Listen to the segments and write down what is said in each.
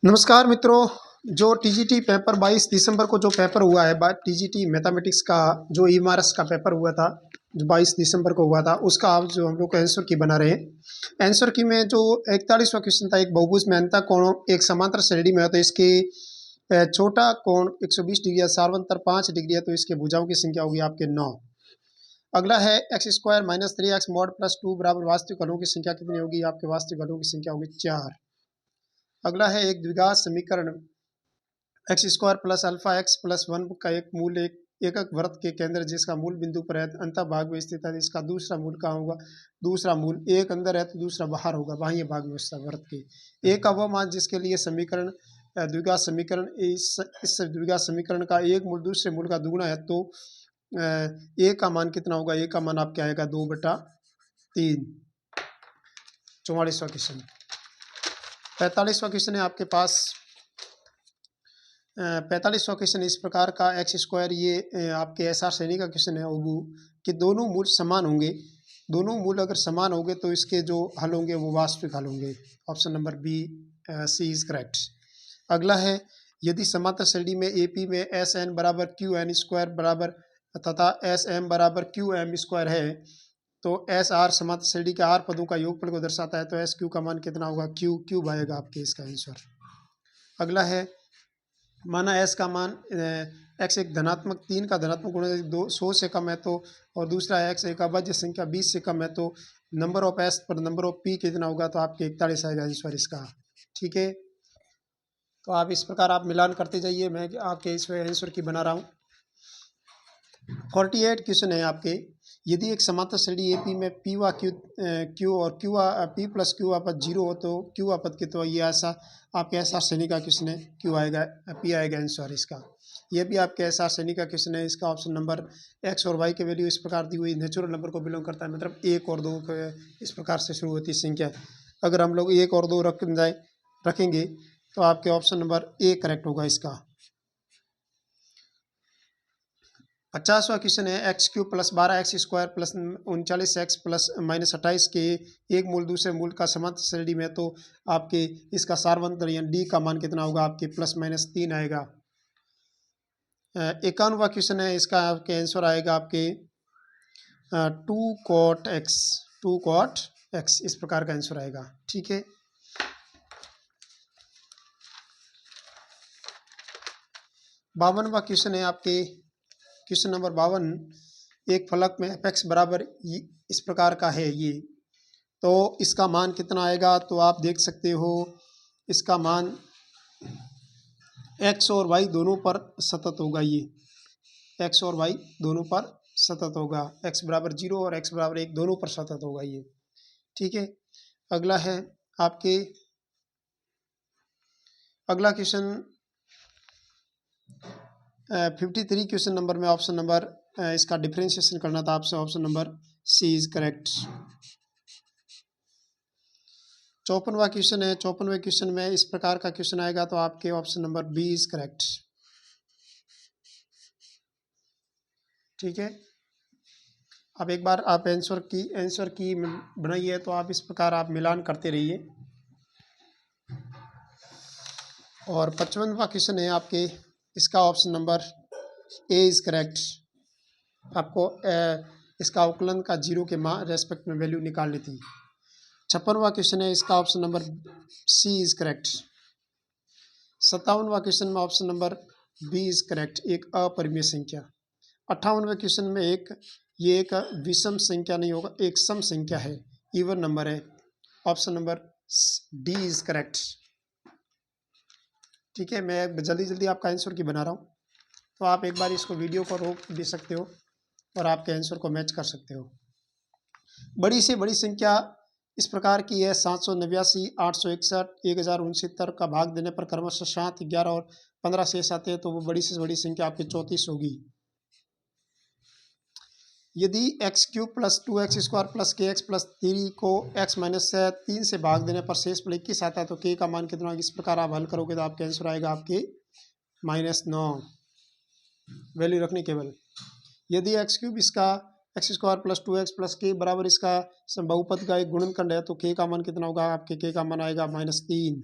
नमस्कार मित्रों। जो टीजीटी पेपर 22 दिसंबर को जो पेपर हुआ है, टीजीटी मैथमेटिक्स का जो ईमारस का पेपर हुआ था, जो 22 दिसंबर को हुआ था, उसका आप जो हम लोग आंसर की बना रहे हैं। आंसर की में जो 41वां क्वेश्चन था, एक बहुभुज में अंतः कोणों एक समांतर श्रेणी में है तो इसके छोटा कोण 120 डिग्री है, सार्वंतर 5 डिग्री है, तो इसके भुजाओं की संख्या होगी आपके 9। अगला है x square minus 3x mod plus 2 बराबर वास्तविक हलों की संख्या कितनी होगी? आपके वास्तविक हलों की संख्या होगी 4। अगला है एक द्विघात समीकरण x square plus alpha x plus one का एक मूल एक एकक वृत्त के केंद्र जिसका मूल बिंदु पर है, अंत भाग में स्थित है, इसका दूसरा मूल कहाँ होगा? दूसरा मूल एक अंदर है तो दूसरा बाहर होगा, बाह्य भाग में उसका वृत्त के। एक अवमान जिसके लिए समीकरण द्विघात समीकरण इस द्विघात समीकरण का एक मूल दूसरे मूल का दुगुना है, तो ए का मान कितना होगा? ए का मान आपके आएगा 2/3। 44वां क्वेश्चन। 45वां क्वेश्चन है आपके पास। 45वां क्वेश्चन इस प्रकार का एक्स स्क्वायर, ये आपके एसआर श्रेणी का क्वेश्चन है कि दोनों मूल समान होंगे। दोनों मूल अगर समान होंगे तो इसके जो हल होंगे वो वास्तविक हल होंगे। Option number B C is correct. अगला है यदि समांतर श्रेणी में एपी में एस एन बराबर क्यू एन स्क्वायर बराबर तथा एस एम बराबर क्यू एम स्क्वायर है, तो एस आर समांतर श्रेणी के आर पदों का योगफल को दर्शाता है, तो एस क्यू का मान कितना होगा? क्यू क्यूब आएगा आपके इसका आंसर। अगला है माना एस का मान एक्स एक धनात्मक 3 का धनात्मक गुणा 100 से कम है, तो और दूसरा एक्स एक अभाज्य संख्या 20 से कम है, तो नंबर ऑफ एस पर नंबर ऑफ पी कितना होगा? तो आपके 41 आएगा आंसर इसका। ठीक है, तो आप इस प्रकार आप मिलान करते जाइए, मैं आपके इस आंसर की बना रहा हूँ। 48 क्वेश्चन है आपके। यदि एक समांतर श्रेणी एपी में पी व क्यू और क्यू पी प्लस क्यू आपद 0 हो तो क्यू आपद के, तो ये ऐसा आपके ऐसा श्रेणी का क्वेश्चन है, क्यू आएगा पी आएगा आंसर इसका। ये भी आपके ऐसा श्रेणी का क्वेश्चन है। इसका ऑप्शन नंबर एक्स और वाई के वैल्यू इस प्रकार दी हुई नेचुरल नंबर को बिलोंग करता है, मतलब 1 और 2 इस प्रकार से शुरू होती संख्या। अगर हम लोग 1 और 2 रखेंगे तो आपके ऑप्शन नंबर ए करेक्ट होगा इसका। 50वां क्वेश्चन है x cube plus 12 x square plus 39 x plus minus 28 के एक मूल दूसरे मूल का समांतर श्रेणी में, तो आपके इसका सार्वंतर यानी डी का मान कितना होगा? आपके +-3 आएगा। 51वां क्वेश्चन है, इसका आपके आंसर आएगा आपके 2 cot x इस प्रकार का आंसर आएगा। ठीक है, 52वां क्वेश्चन है आपके क्वेश्चन नंबर 52। एक फलक में एफ एक्स बराबर इस प्रकार का है ये, तो इसका मान कितना आएगा? तो आप देख सकते हो इसका मान एक्स और वाई दोनों पर सतत होगा। ये एक्स और वाई दोनों पर सतत होगा, एक्स बराबर 0 और एक्स बराबर 1 दोनों पर सतत होगा ये। ठीक है, अगला है आपके अगला क्वेश्चन 53 क्वेश्चन नंबर में ऑप्शन नंबर इसका डिफरेंशिएशन करना था आपसे, option number C is correct. 54वां क्वेश्चन है। 54वें क्वेश्चन में इस प्रकार का क्वेश्चन आएगा, तो आपके option number B is correct. ठीक है, अब एक बार आप आंसर की बनाइए, तो आप इस प्रकार आप मिलान करते रहिए। और 55वां क्वेश्चन है आपके, इसका option number A is correct. आपको इसका अवकलन का 0 के रेस्पेक्ट में वैल्यू निकालनी थी। 56वां क्वेश्चन है, इसका option number C is correct. 57वां क्वेश्चन में option number B is correct, एक अपरिमेय संख्या। 58वें क्वेश्चन में ये एक विषम संख्या नहीं होगा, एक सम संख्या है, इवन नंबर है, option number D is correct. ठीक है, मैं जल्दी जल्दी आपका आंसर की बना रहा हूँ, तो आप एक बार इसको वीडियो को रोक दे सकते हो और आपके आंसर को मैच कर सकते हो। बड़ी से बड़ी संख्या इस प्रकार की है 789, 861, 1069 का भाग देने पर क्रमशः 7, 11 और 15 शेष आते हैं, तो वो बड़ी से बड़ी संख्या आपकी 34 होगी। यदि x cube plus 2x square plus के एक्स प्लस 3 को x माइनस 3 से भाग देने पर शेष पर 21 आता है, तो k का मान कितना होगा? इस प्रकार आप हल करोगे तो आपके आंसर आएगा आपके -9 वैल्यू रखने केवल। यदि एक्स क्यूब इसका x square plus 2x plus के बराबर इसका बहुपद का एक गुणनखंड है, तो k का मान कितना होगा? आपके k का मान आएगा -3।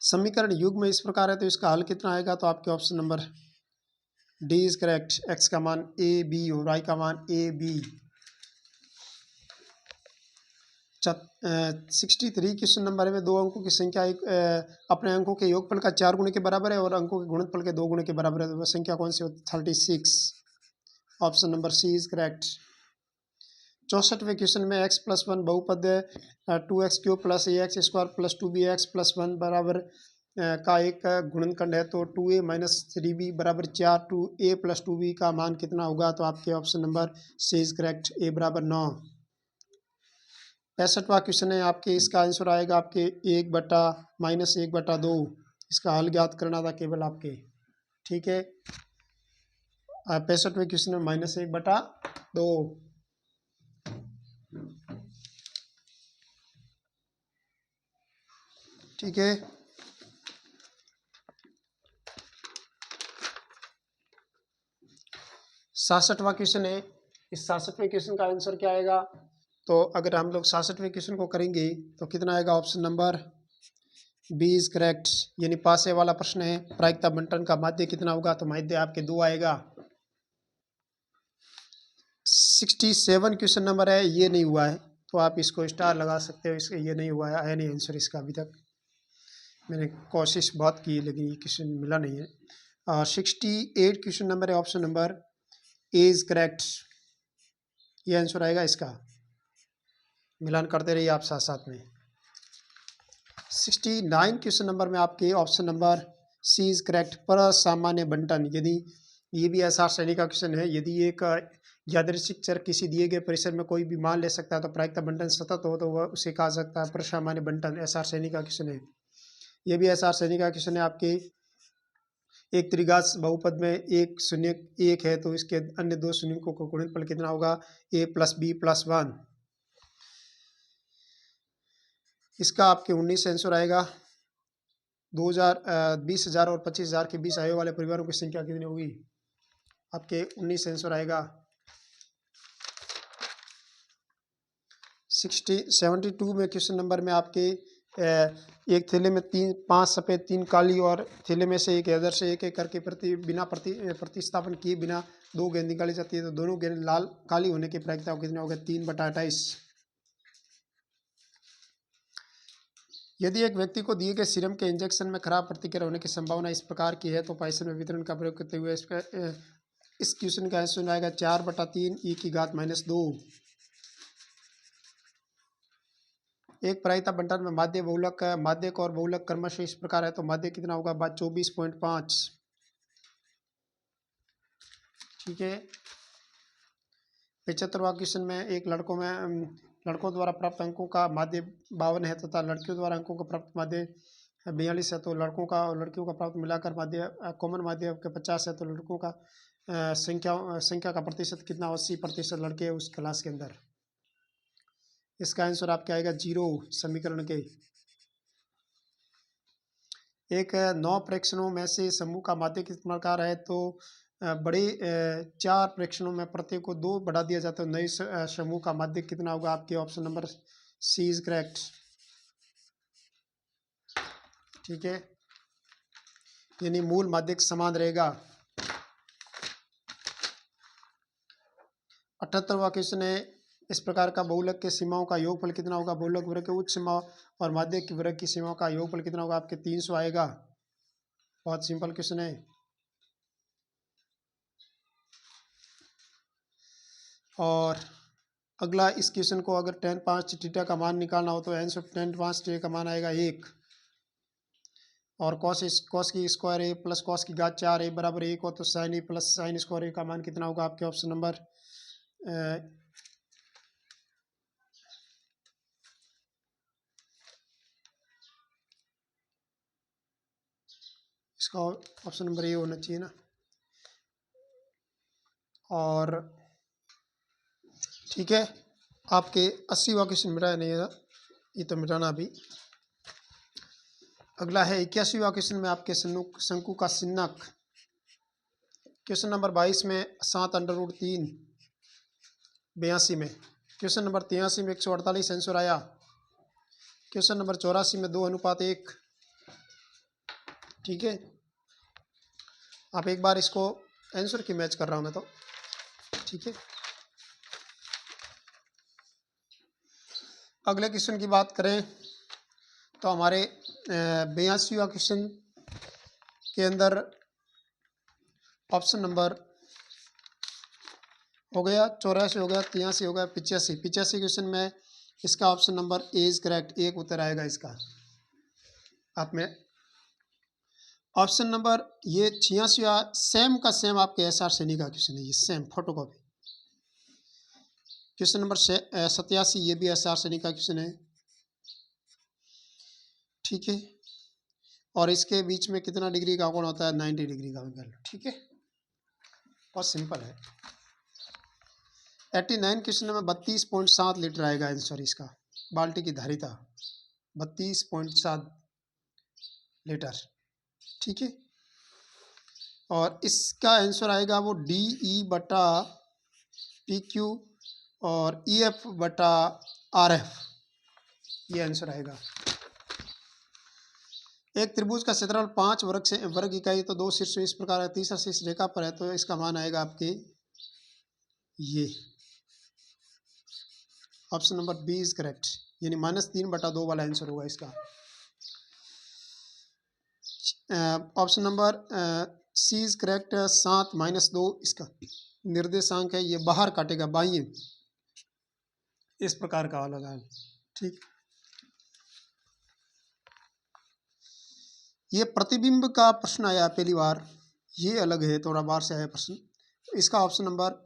समीकरण युग्म इस प्रकार है तो इसका हल कितना आएगा, तो आपके option number D is correct. X का मान ए बी और वाई का मान ए बी। 63 क्वेश्चन नंबर में दो अंकों की संख्या अपने अंकों के योगफल का 4 गुणे के बराबर है और अंकों के गुणनफल के 2 गुणे के बराबर है, तो वह संख्या कौन सी होती है? 36। Option number C is correct. 64वें क्वेश्चन में x+1 बहुपद 2x³ plus ax² plus 2bx plus 1 बराबर का एक गुणनखंड है, तो 2a माइनस 3b बराबर 4, 2a प्लस 2b का मान कितना होगा, तो आपके option number C is correct, a बराबर 9। 65वां क्वेश्चन है आपके, इसका आंसर आएगा आपके 1/-1/2। इसका हल ज्ञात करना था केवल आपके, ठीक है। 65वें क्वेश्चन में -1/2। ठीक है। 66वां क्वेश्चन है। इस 66वें क्वेश्चन का आंसर क्या आएगा, तो अगर हम लोग 66वें क्वेश्चन को करेंगे तो कितना आएगा, option number B is correct. यानी पासे वाला प्रश्न है, प्रायिकता बंटन का माध्य कितना होगा, तो माध्य आपके 2 आएगा। 67 क्वेश्चन नंबर है, ये नहीं हुआ है तो आप इसको स्टार लगा सकते हो, इसके ये नहीं हुआ है, आया नहीं आंसर इसका अभी तक। मैंने कोशिश बहुत की लेकिन ये क्वेश्चन मिला नहीं है। 68 क्वेश्चन नंबर है, option number A is correct. ये आंसर आएगा इसका, मिलान करते रहिए आप साथ साथ में। 69 क्वेश्चन नंबर में आपके option number C is correct. पर सामान्य बंटन, यदि ये भी एसआर श्रेणी का क्वेश्चन है, यदि एक यादृच्छिक चर किसी दिए गए परिसर में कोई भी मान ले सकता है तो प्रायिकता बंटन सतत हो तो वह उसे कहा सकता है पर सामान्य बंटन। एसआर श्रेणी का क्वेश्चन है, ये भी एसआर श्रेणी का क्वेश्चन है आपके। एक त्रिघात बहुपद में एक शून्य 1 है तो इसके अन्य 2 शून्यों को गुणनफल कितना होगा, a + b + 1। इसका आपके 19 आंसर आएगा। 20,000 और 25,000 के बीच आयु वाले परिवारों की संख्या कितनी होगी, आपके 19 आंसर आएगा। 72 में क्वेश्चन नंबर में आपके एक थैले में 5 सफ़ेद 3 काली और थैले में से एक इधर से एक करके बिना प्रतिस्थापन किए बिना 2 गेंद निकाली जाती है तो दोनों गेंद लाल काली होने की प्रायिकता कितना होगा, 3/28। यदि एक व्यक्ति को दिए गए सीरम के इंजेक्शन में खराब प्रतिक्रिया होने की संभावना इस प्रकार की है तो पाइसन में वितरण का प्रयोग करते हुए इस क्वेश्चन का आंसर आएगा 4/3 e⁻²। एक प्रायिकता बंटन में माध्य बहुलक माध्यक और बहुलक क्रमशः इस प्रकार है तो माध्य कितना होगा, 24.5। ठीक है। 75वां क्वेश्चन में एक लड़कों द्वारा प्राप्त अंकों का माध्य 52 है तथा लड़कियों द्वारा अंकों का प्राप्त माध्य 42 है, तो लड़कों का और लड़कियों का प्राप्त मिलाकर माध्य कॉमन माध्य के 50 है, तो लड़कों का संख्या का प्रतिशत कितना, 80% लड़के हैं उस क्लास के अंदर। इसका आंसर आपके आएगा 0 समीकरण के। एक 9 प्रेक्षणों में से समूह का माध्य किस प्रकार है, तो बड़े 4 प्रेक्षणों में प्रत्येक को 2 बढ़ा दिया जाता है, नए समूह का माध्य कितना होगा, आपके option number C is correct. ठीक है, यानी मूल माध्यक समान रहेगा। 78वां क्वेश्चन है, इस प्रकार का बहुलक के सीमाओं का योगफल कितना होगा, बहुलक वर्ग के उच्च सीमा और माध्यक की वर्ग की सीमाओं का योगफल कितना होगा, आपके 300 आएगा। बहुत सिंपल क्वेश्चन है। और अगला इस क्वेश्चन को अगर tan 5 थीटा का मान निकालना हो तो आंसर tan 5 थीटा का मान आएगा 1 और कॉस की स्क्वायर a प्लस कॉस की घात 4 a बराबर 1 हो तो sine a plus sine square a का मान कितना होगा, आपके ऑप्शन नंबर इसका ऑप्शन नंबर ए होना चाहिए ना। और ठीक है, आपके 80वां क्वेश्चन मिटा नहीं है, ये तो मिटाना अभी। अगला है 81वां क्वेश्चन में आपके शंकु का सिन्नक। क्वेश्चन नंबर 22 में 7√3 82 में, क्वेश्चन नंबर 83 में 148 आंसर आया। क्वेश्चन नंबर 84 में 2:1, ठीक है, आप एक बार इसको आंसर की मैच कर रहा हूँ मैं तो, ठीक है। अगले क्वेश्चन की बात करें तो हमारे 82वां क्वेश्चन के अंदर ऑप्शन नंबर हो गया 84, हो गया 83, हो गया 85। 85 क्वेश्चन में इसका option number A is correct, एक उत्तर आएगा इसका। आप में ऑप्शन नंबर ये 86 सेम का सेम आपके SR सैनी का क्वेश्चन है, ये सेम फोटोकॉपी। क्वेश्चन नंबर 87 ये भी SR सैनी का क्वेश्चन है, ठीक है। और इसके बीच में कितना डिग्री का कोण होता है? 90 डिग्री का एंगल, ठीक है। बहुत सिंपल है। 89 क्वेश्चन में 32.7 लीटर आएगा आंसर इसका। बाल्टी की धारिता 32.7 लीटर, ठीक है। और इसका आंसर आएगा वो DE बटा PQ और EF बटा RF, ये आंसर आएगा। एक त्रिभुज का क्षेत्रफल 5 वर्ग इकाई तो 2 शीर्ष इस प्रकार है, तीसरा शीर्ष रेखा पर है, तो इसका मान आएगा आपके ये option number B is correct, यानी -3/2 वाला आंसर होगा इसका। Option number C is correct, 7 -2 इसका निर्देशांक है, ये बाहर काटेगा, बाह्य इस प्रकार का लगा, ठीक। ये प्रतिबिंब का प्रश्न आया पहली बार, ये अलग है, थोड़ा बाहर से आया प्रश्न। इसका ऑप्शन नंबर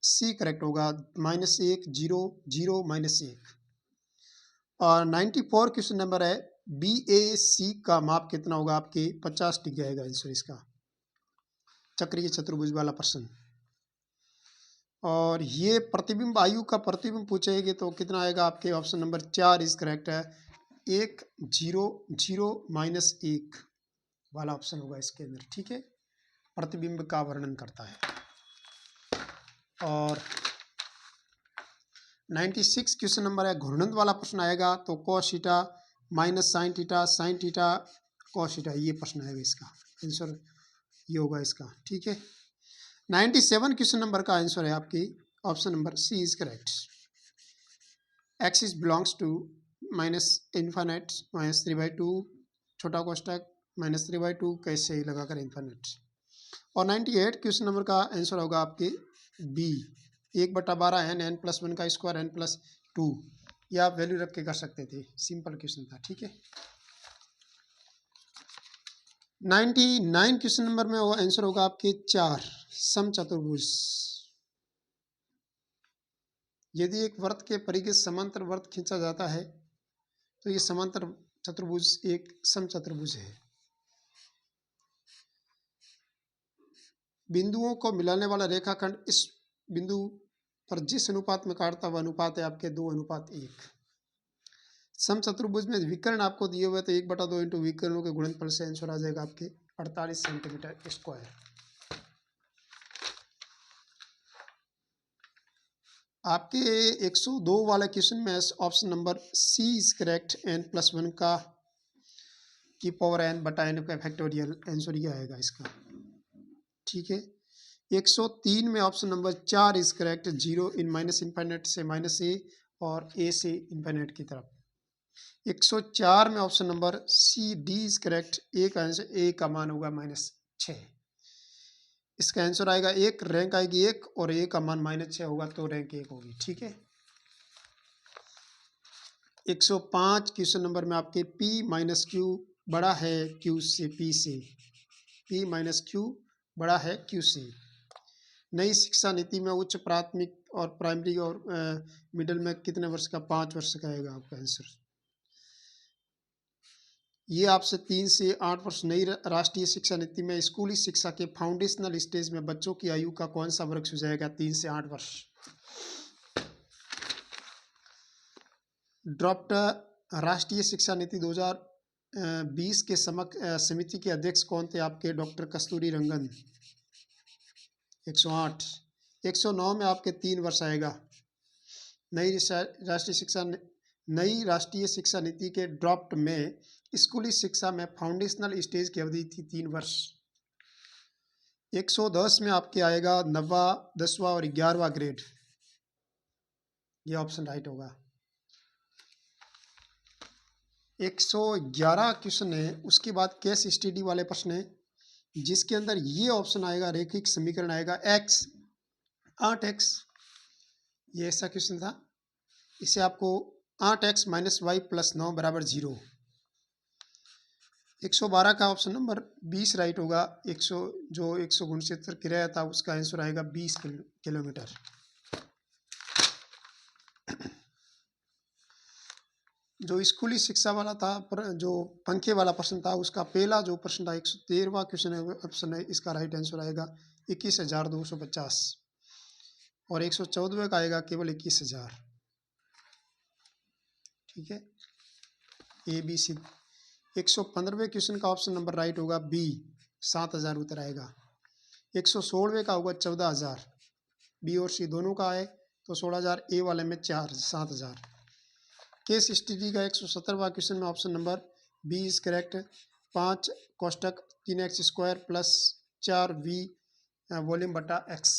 सी करेक्ट होगा, -1 0 0 -1। और 94 क्वेश्चन नंबर है, BAC का माप कितना होगा आपके? 50 डिग्री आएगा आंसर इसका, चक्रीय चतुर्भुज वाला प्रश्न। और ये प्रतिबिंब आयु का प्रतिबिंब पूछेगी तो कितना आएगा आपके? ऑप्शन नंबर 4 इज करेक्ट है, 1 0 0 -1 वाला ऑप्शन होगा इसके अंदर, ठीक है। प्रतिबिंब का वर्णन करता है। और 96 क्वेश्चन नंबर है, घूर्णन वाला प्रश्न आएगा तो cos theta minus sine theta cos theta, ये प्रश्न आएगा, इसका आंसर ये होगा इसका, ठीक है। 97 क्वेश्चन नंबर का आंसर है आपकी option number C is correct, x is belongs to -infinite -3/2 छोटा कोष्टक -3/2 कैसे ही लगाकर इन्फाइनाइट। और 98 क्वेश्चन नंबर का आंसर होगा आपके बी, 1/12 n+1 का स्क्वायर n+2, ये आप वैल्यू रख के कर सकते थे, सिंपल क्वेश्चन था, ठीक है। 99 क्वेश्चन नंबर में वो आंसर होगा आपके 4 समचतुर्भुज। यदि एक वृत्त के परिघ समांतर वृत्त खींचा जाता है तो ये समांतर चतुर्भुज एक समचतुर्भुज है। बिंदुओं को मिलाने वाला रेखाखंड इस बिंदु पर जिस अनुपात में काटता वह अनुपात है आपके 2:1। समचतुर्भुज में विकर्ण आपको दिए हुए तो 1/2 इंटू विकर्णों के गुणनफल से आंसर आ जाएगा आपके 48 सेंटीमीटर स्क्वायर। आपके 102 वाला क्वेश्चन में option number C is correct, n+1 का की पावर n/n का फैक्टोरियल आंसर ये आएगा इसका, ठीक है। 103 में option number 4 is correct, 0 in -infinite से -a और a से इनफाइनाइट की तरफ। 104 में option number C D is correct, A का आंसर ए का मान होगा -6, इसका आंसर आएगा 1, रैंक आएगी 1 और ए का मान -6 होगा तो रैंक 1 होगी, ठीक है। 105 क्वेश्चन नंबर में आपके P-Q बड़ा है Q से, P से P-Q बड़ा है Q से। नई शिक्षा नीति में उच्च प्राथमिक और प्राइमरी और मिडिल में कितने वर्ष का? 5 वर्ष का आएगा आपका आंसर। ये आपसे 3 से 8 वर्ष। नई राष्ट्रीय शिक्षा नीति में स्कूली शिक्षा के फाउंडेशनल स्टेज में बच्चों की आयु का कौन सा वर्ग हो जाएगा? 3 से 8 वर्ष। ड्राफ्ट राष्ट्रीय शिक्षा नीति 2020 के समिति के अध्यक्ष कौन थे आपके? डॉक्टर कस्तूरी रंगन। 108। 109 में आपके 3 वर्ष आएगा। नई राष्ट्रीय शिक्षा नीति के ड्राफ्ट में स्कूली शिक्षा में फाउंडेशनल स्टेज की अवधि थी 3 वर्ष। 110 में आपके आएगा 9वां 10वां और 11वां ग्रेड, ये ऑप्शन राइट होगा। 111 क्वेश्चन है, उसके बाद केस स्टडी वाले प्रश्न है जिसके अंदर ये ऑप्शन आएगा, रैखिक समीकरण आएगा x 8x, ये ऐसा क्वेश्चन था। इसे आपको 8x - y + 9 = 0। 112 का ऑप्शन नंबर 20 राइट होगा। 100 जो 169 किराया था उसका आंसर आएगा 20 किलोमीटर। जो स्कूली शिक्षा वाला था जो पंखे वाला प्रश्न था उसका पहला जो प्रश्न था 113वां क्वेश्चन है, ऑप्शन है इसका राइट आंसर आएगा 21,250 और 114वें का आएगा केवल 21,000। ठीक है, ABC। 115वें क्वेश्चन का ऑप्शन नंबर राइट होगा B, 7,000 उत्तर आएगा। 116वें का होगा 14,000, B और C दोनों का है तो 16,000, A वाले में 7,000। केस स्टडी का 117वां क्वेश्चन में option number B is correct. 5 कोष्टक 3x² + 4v वॉल्यूम बटा x।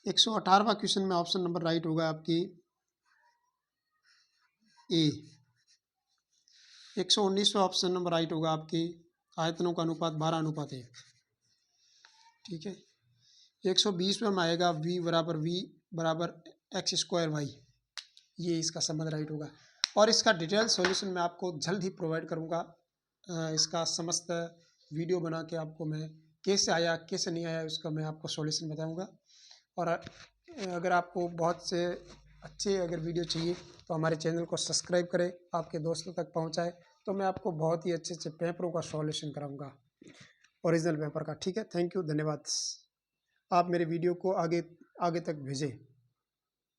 118वां क्वेश्चन में ऑप्शन नंबर राइट होगा आपकी ए। 119वां ऑप्शन नंबर राइट होगा आपकी आयतनों का अनुपात 12:1। ठीक है, 120वें में आएगा v = x²y, ये इसका संबंध राइट होगा। और इसका डिटेल सॉल्यूशन मैं आपको जल्द ही प्रोवाइड करूँगा। इसका समस्त वीडियो बना के आपको मैं कैसे आया कैसे नहीं आया उसका मैं आपको सॉल्यूशन बताऊँगा। और अगर आपको बहुत से अच्छे अगर वीडियो चाहिए तो हमारे चैनल को सब्सक्राइब करें, आपके दोस्तों तक पहुँचाएँ, तो मैं आपको बहुत ही अच्छे पेपरों का सॉल्यूशन कराऊँगा, ओरिजिनल पेपर का। ठीक है, थैंक यू, धन्यवाद। आप मेरे वीडियो को आगे तक भेजें।